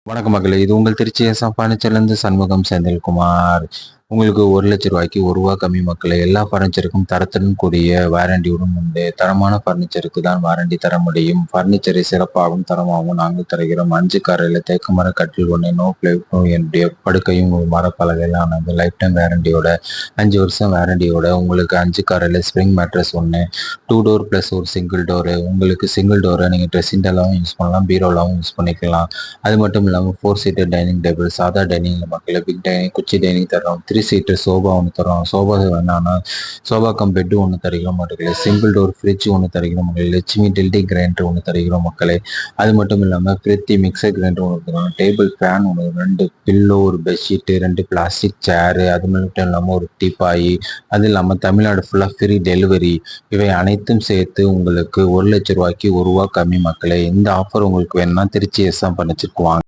வணக்கம் மக்களே! இது உங்கள் திருச்சி எஸ்.எம் ஃபர்னிச்சர்லேருந்து சண்முகம் செந்தில்குமார். உங்களுக்கு ரூ. 1,00,000 ரூ. கம்மி மக்களே! எல்லா ஃபர்னிச்சருக்கும் தரத்துடன் கூடிய வாரண்டியுடன் உண்டு. தரமான ஃபர்னிச்சருக்கு தான் வாரண்டி தர முடியும். ஃபர்னிச்சரை சிறப்பாகவும், தரமாகவும் நாங்கள் தருகிறோம். 5 காரையில தேக்கு கட்டில் 1, நோ பிளைவுட், நோ எம்டிஎஃப் படுக்கையும் மரப்பலகையிலானது. லைஃப் டைம் வாரண்டியோட 5 வருஷம் வாரண்டியோட உங்களுக்கு 5 காரையில ஸ்ப்ரிங் மேட்ரஸ் 1, 2 டோர் ப்ளஸ் ஒரு சிங்கிள் டோரு. உங்களுக்கு சிங்கிள் டோரை நீங்கள் ட்ரெஸ்ஸிங் டேபிளாகவும் யூஸ் பண்ணலாம், பீரோலாவும் யூஸ் பண்ணிக்கலாம். அது மட்டும் இல்லாமல் 4 சீட்டர் டைனிங் டேபிள், சாதா டைனிங் மக்களே, பிக் டைனிங், குச்சி டைனிங் தரோம். 3 சீட்டர் சோபா ஒன்று தரோம். சோபா வேணாம்னா சோபா கம் பெட்டு ஒன்று தருகிறோம் மக்களே. சிங்கிள் டோர் ஃப்ரிட்ஜ் ஒன்று தருகிறோம் மக்களே. லட்சுமி டில்டி கிரைண்டர் ஒன்று தருகிறோம் மக்களே. அது மட்டும் இல்லாமல் பிரீத்தி மிக்சர் கிரைண்டர் ஒன்று தரோம். டேபிள் ஃபேன் ஒன்று, 2 பில்லோ, ஒரு பெட்ஷீட்டு, 2 பிளாஸ்டிக் சேரு, அது மட்டும் இல்லாமல் ஒரு டீப்பாய், அது இல்லாமல் தமிழ்நாடு ஃபுல்லாக ஃப்ரீ டெலிவரி. இவை அனைத்தும் சேர்த்து உங்களுக்கு ரூ. 1,00,000 ரூ. 1 கம்மி மக்களே. இந்த ஆஃபர் உங்களுக்கு வேணும்னா திருச்சி எஸ்.எம் ஃபர்னிச்சருக்கு வாங்க.